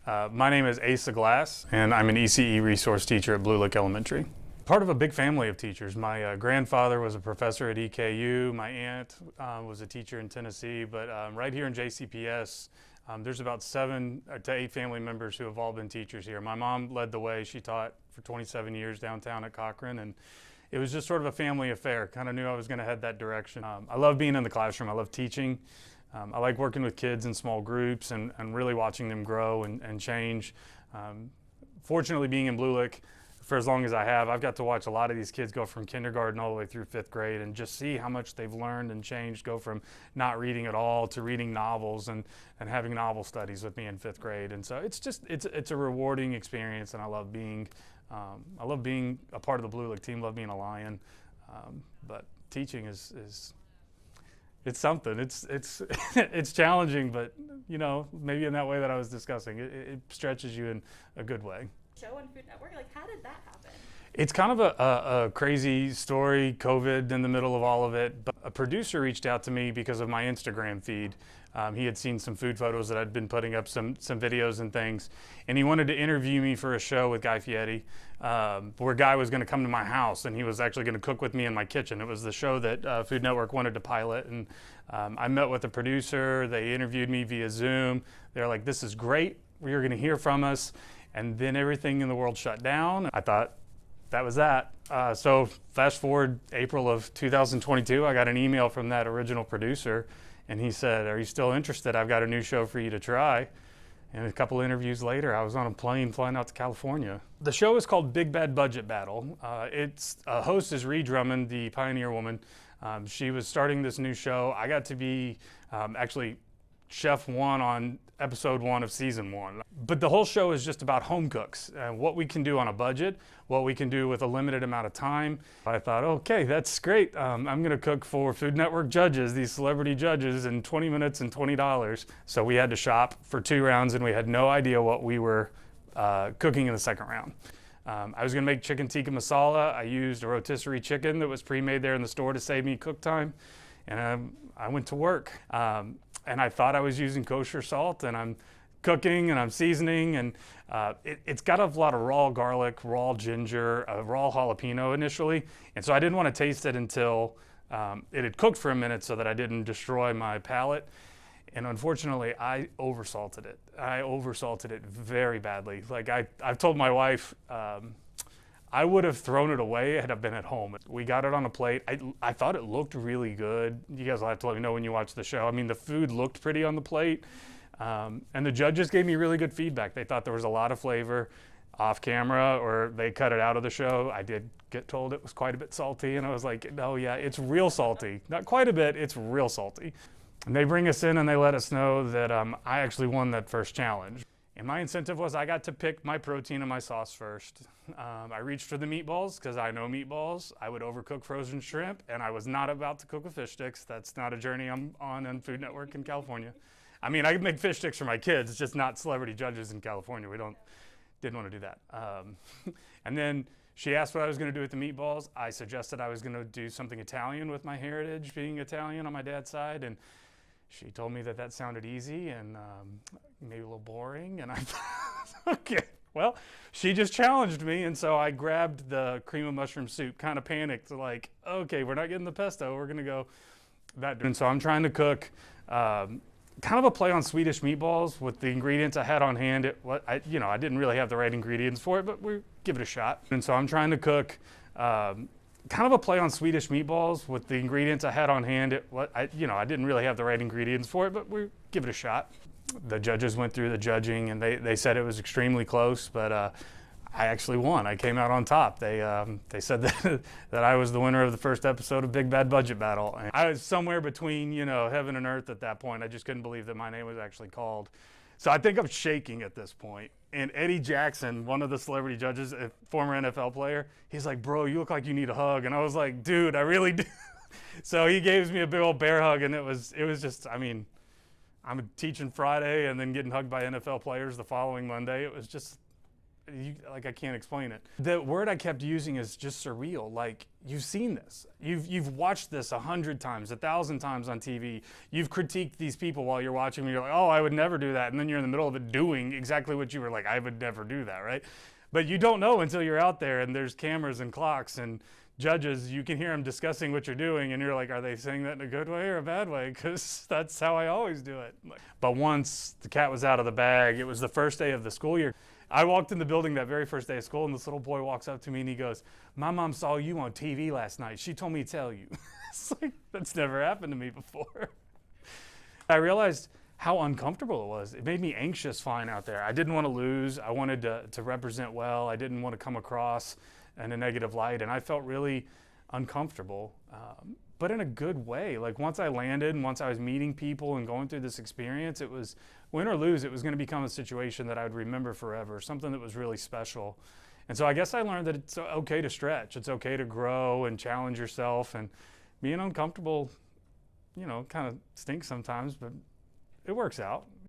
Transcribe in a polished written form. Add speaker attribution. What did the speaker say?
Speaker 1: My name is Asa Glass, and I'm an ECE resource teacher at Blue Lick Elementary. Part of a big family of teachers. My grandfather was a professor at EKU. My aunt was a teacher in Tennessee, but right here in JCPS, there's about 7 to 8 family members who have all been teachers here. My mom led the way. She taught for 27 years downtown at Cochran, and it was just sort of a family affair. Kind of knew I was going to head that direction. I love being in the classroom. I love teaching. I like working with kids in small groups and really watching them grow and change. Fortunately, being in Blue Lick for as long as I have, I've got to watch a lot of these kids go from kindergarten all the way through 5th grade and just see how much they've learned and changed, go from not reading at all to reading novels and having novel studies with me in 5th grade. And so it's a rewarding experience, and I love being a part of the Blue Lick team, love being a Lion. But teaching is it's something. It's challenging, but you know, maybe in that way that I was discussing, it stretches you in a good way.
Speaker 2: Show on Food Network, like how did that happen?
Speaker 1: It's kind of a crazy story, COVID in the middle of all of it, but a producer reached out to me because of my Instagram feed. He had seen some food photos that I'd been putting up, some videos and things, and he wanted to interview me for a show with Guy Fieri, where Guy was going to come to my house and he was actually going to cook with me in my kitchen. It was the show that Food Network wanted to pilot, and I met with the producer. They interviewed me via Zoom. They're like, "This is great. You're going to hear from us." And then everything in the world shut down. I thought that was that. So fast forward April of 2022, I got an email from that original producer, and he said, "Are you still interested? I've got a new show for you to try." And a couple interviews later, I was on a plane flying out to California. The show is called Big Bad Budget Battle. Its host is Ree Drummond, the Pioneer Woman. She was starting this new show. I got to be actually Chef 1 on episode 1 of season 1. But the whole show is just about home cooks and what we can do on a budget, what we can do with a limited amount of time. I thought, okay, that's great. I'm gonna cook for Food Network judges, these celebrity judges, in 20 minutes and $20. So we had to shop for 2 rounds, and we had no idea what we were cooking in the second round. I was gonna make chicken tikka masala. I used a rotisserie chicken that was pre-made there in the store to save me cook time. And I went to work. And I thought I was using kosher salt, and I'm cooking and I'm seasoning, and it's got a lot of raw garlic, raw ginger, raw jalapeno initially. And so I didn't want to taste it until it had cooked for a minute so that I didn't destroy my palate. And unfortunately, I oversalted it. I oversalted it very badly. Like I've told my wife, I would have thrown it away had I been at home. We got it on a plate. I thought it looked really good. You guys will have to let me know when you watch the show. I mean, the food looked pretty on the plate. And the judges gave me really good feedback. They thought there was a lot of flavor off camera, or they cut it out of the show. I did get told it was quite a bit salty, and I was like, "No, yeah, it's real salty. Not quite a bit, it's real salty." And they bring us in and they let us know that I actually won that first challenge. And my incentive was I got to pick my protein and my sauce first. I reached for the meatballs because I know meatballs. I would overcook frozen shrimp, and I was not about to cook with fish sticks. That's not a journey I'm on Food Network in California. I mean, I could make fish sticks for my kids, just not celebrity judges in California. Didn't want to do that. And then she asked what I was going to do with the meatballs. I suggested I was going to do something Italian with my heritage, being Italian on my dad's side, and she told me that sounded easy and maybe a little boring, and I thought, okay. Well, she just challenged me, and so I grabbed the cream of mushroom soup, kind of panicked, like, okay, we're not getting the pesto, we're gonna go that. And so I'm trying to cook kind of a play on Swedish meatballs with the ingredients I had on hand. I didn't really have the right ingredients for it, but we give it a shot. And so I'm trying to cook kind of a play on Swedish meatballs with the ingredients I had on hand. I didn't really have the right ingredients for it, but we give it a shot. The judges went through the judging, and they said it was extremely close, but I actually won. I came out on top. They said that I was the winner of the first episode of Big Bad Budget Battle. And I was somewhere between, heaven and earth at that point. I just couldn't believe that my name was actually called. So I think I'm shaking at this point. And Eddie Jackson, one of the celebrity judges, a former NFL player, he's like, "Bro, you look like you need a hug." And I was like, "Dude, I really do." So he gave me a big old bear hug, and it was just, I mean, I'm teaching Friday and then getting hugged by NFL players the following Monday. It like I can't explain it. The word I kept using is just surreal. Like, you've seen this. You've watched this 100 times, 1,000 times on TV. You've critiqued these people while you're watching them. You're like, oh, I would never do that. And then you're in the middle of it doing exactly what you were like, I would never do that, right? But you don't know until you're out there and there's cameras and clocks and judges. You can hear them discussing what you're doing and you're like, are they saying that in a good way or a bad way? Because that's how I always do it. But once the cat was out of the bag, it was the first day of the school year. I walked in the building that very first day of school and this little boy walks up to me and he goes, my mom saw you on TV last night. She told me to tell you. It's like, that's never happened to me before. I realized how uncomfortable it was. It made me anxious flying out there. I didn't want to lose. I wanted to represent well. I didn't want to come across in a negative light, and I felt really uncomfortable, but in a good way. Like, once I landed and once I was meeting people and going through this experience, it was, win or lose, it was going to become a situation that I would remember forever, something that was really special. And so I guess I learned that it's okay to stretch. It's okay to grow and challenge yourself, and being uncomfortable, you know, kind of stinks sometimes, but it works out.